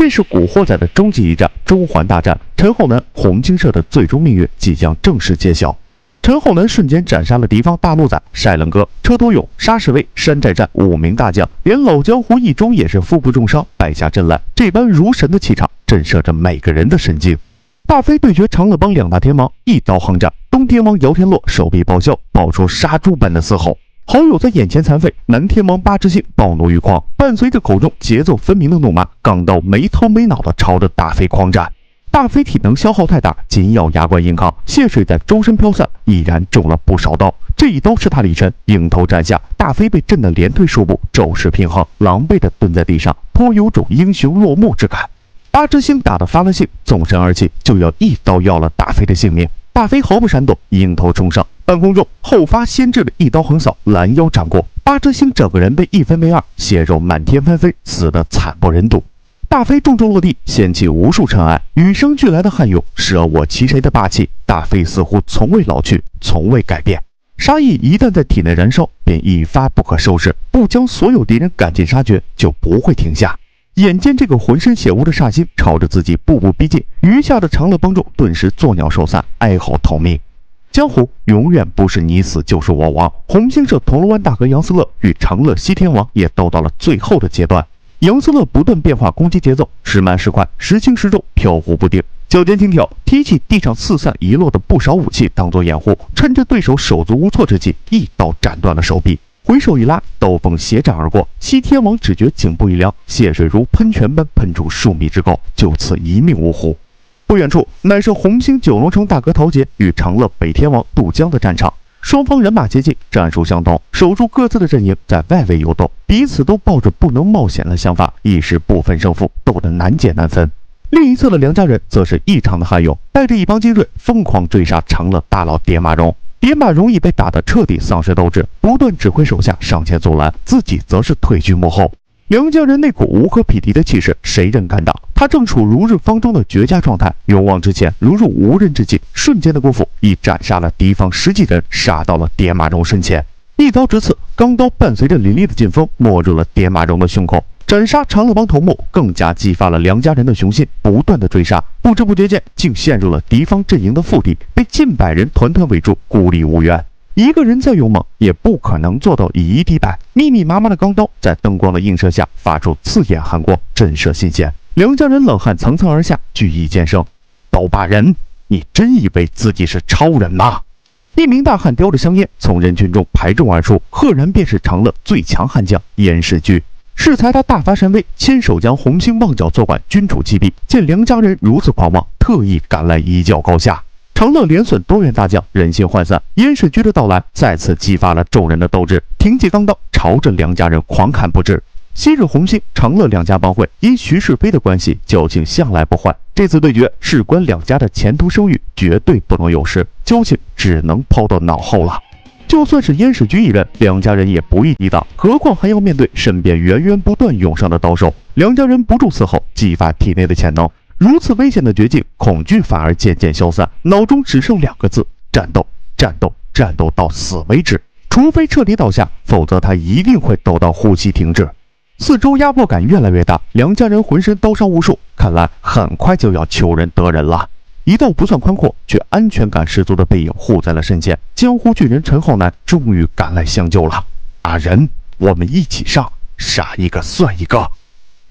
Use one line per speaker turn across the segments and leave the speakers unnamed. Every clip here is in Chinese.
这是古惑仔的终极一战——中环大战。陈浩南、红金社的最终命运即将正式揭晓。陈浩南瞬间斩杀了敌方大陆仔、晒冷哥、车多勇、沙士卫、山寨战5名大将，连老江湖一中也是腹部重伤败下阵来。这般如神的气场震慑着每个人的神经。大飞对决长乐帮两大天王，一刀横斩，东天王姚天洛手臂爆笑，爆出杀猪般的嘶吼。好友在眼前残废，南天王八之星暴怒欲狂，伴随着口中节奏分明的怒骂，钢刀没头没脑的朝着大飞狂斩。大飞体能消耗太大，紧咬牙关硬抗，血水在周身飘散，已然中了不少刀。这一刀是他力沉，迎头斩下，大飞被震得连退数步，骤失平衡，狼狈地蹲在地上，颇有种英雄落幕之感。八之星打得发了性，纵身而起，就要一刀要了大飞的性命。大飞毫不闪躲，迎头冲上，半空中后发先至的一刀横扫，拦腰斩过。八之星整个人被一分为二，血肉满天翻飞，死得惨不忍睹。大飞重重落地，掀起无数尘埃，与生俱来的悍勇，舍我其谁的霸气。大飞似乎从未老去，从未改变。杀意一旦在体内燃烧，便一发不可收拾，不将所有敌人赶尽杀绝，就不会停下。眼见这个浑身血污的煞星朝着自己步步逼近，余下的长乐帮众顿时作鸟兽散，哀嚎逃命。江湖永远不是你死就是我亡。红星社铜锣湾大哥杨思乐与长乐西天王也斗到了最后的阶段。杨思乐不断变化攻击节奏，时慢时快，时轻时重，飘忽不定。脚尖轻挑，提起地上四散遗落的不少武器当作掩护，趁着对手手足无措之际，一刀斩断了手臂。回手一拉，刀锋斜斩而过，西天王只觉颈部一凉，血水如喷泉般喷出数米之高，就此一命呜呼。不远处乃是红星九龙城大哥陶杰与长乐北天王渡江的战场，双方人马接近，战术相同，守住各自的阵营，在外围游斗，彼此都抱着不能冒险的想法，一时不分胜负，斗得难解难分。另一侧的梁家人则是异常的悍勇，带着一帮精锐疯狂追杀长乐大佬蝶马荣。蝶马荣已被打得彻底丧失斗志，不断指挥手下上前阻拦，自己则是退居幕后。梁家人那股无可匹敌的气势，谁人敢挡？他正处如日方中的绝佳状态，勇往直前，如入无人之境。瞬间的功夫，已斩杀了敌方10几人，杀到了蝶马荣身前。一刀直刺，钢刀伴随着凛冽的劲风，没入了蝶马荣的胸口。斩杀长乐帮头目，更加激发了梁家人的雄心，不断的追杀，不知不觉间竟陷入了敌方阵营的腹地，被近百人团团围住，孤立无援。一个人再勇猛，也不可能做到以一敌百。密密麻麻的钢刀在灯光的映射下，发出刺眼寒光，震慑心弦。梁家人冷汗层层而下，惧意渐生。刀疤人，你真以为自己是超人吗？一名大汉叼着香烟从人群中排众而出，赫然便是长乐最强悍将燕世居。适才他大发神威，亲手将红星旺角坐馆君主击毙。见梁家人如此狂妄，特意赶来一较高下。长乐连损多员大将，人心涣散。燕世居的到来再次激发了众人的斗志，挺起钢刀，朝着梁家人狂砍不止。昔日红星、长乐两家帮会因徐世飞的关系，交情向来不坏。这次对决事关两家的前途声誉，绝对不能有失，交情只能抛到脑后了。就算是燕世居一人，梁家人也不易抵挡，何况还要面对身边源源不断涌上的刀手。梁家人不住嘶吼，激发体内的潜能。如此危险的绝境，恐惧反而渐渐消散，脑中只剩2个字：战斗，战斗，战斗到死为止。除非彻底倒下，否则他一定会斗到呼吸停止。四周压迫感越来越大，梁家人浑身刀伤无数，看来很快就要求人得人了。一道不算宽阔却安全感十足的背影护在了身前，江湖巨人陈浩南终于赶来相救了。阿仁，我们一起上，杀一个算一个。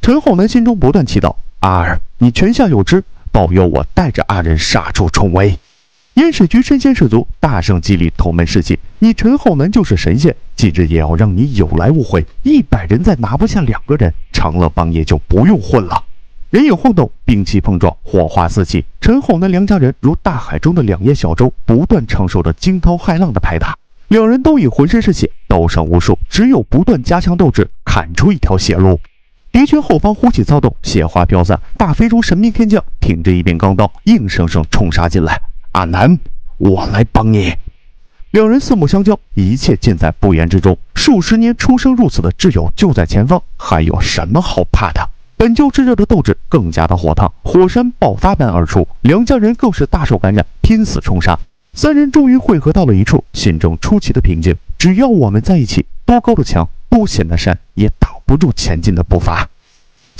陈浩南心中不断祈祷：阿儿，你泉下有知，保佑我带着阿仁杀出重围。燕世居身先士卒，大声激励同门士气：你陈浩南就是神仙，今日也要让你有来无回。100人再拿不下2个人，长乐帮也就不用混了。人影晃动，兵器碰撞，火花四起。陈浩南梁家人如大海中的2叶小舟，不断承受着惊涛骇浪的拍打。2人都已浑身是血，刀伤无数，只有不断加强斗志，砍出一条血路。敌军后方忽起躁动，血花飘散。大飞如神兵天将，挺着一柄钢刀，硬生生冲杀进来。阿南，我来帮你。2人四目相交，一切尽在不言之中。数十年出生入死的挚友就在前方，还有什么好怕的？本就炙热的斗志更加的火烫，火山爆发般而出。梁家人更是大受感染，拼死冲杀。3人终于汇合到了一处，心中出奇的平静。只要我们在一起，多高的墙，多险的山，也挡不住前进的步伐。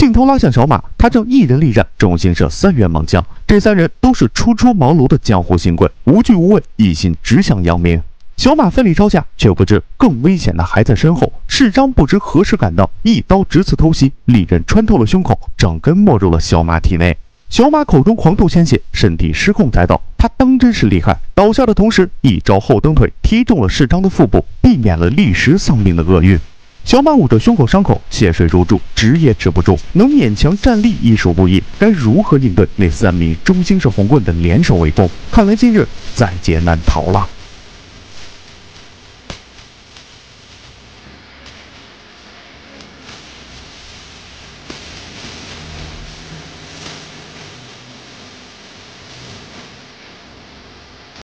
镜头拉向小马，他正一人力战中新社3员猛将，这3人都是初出茅庐的江湖新贵，无惧无畏，一心直向扬名。小马奋力招架，却不知更危险的还在身后。世章不知何时赶到，一刀直刺偷袭，利刃穿透了胸口，整根没入了小马体内。小马口中狂吐鲜血，身体失控栽倒，他当真是厉害，倒下的同时，一招后蹬腿踢中了世章的腹部，避免了立时丧命的厄运。小马捂着胸口伤口，血水如注，止也止不住，能勉强站立亦属不易。该如何应对那3名中兴社红棍的联手围攻？看来今日在劫难逃了。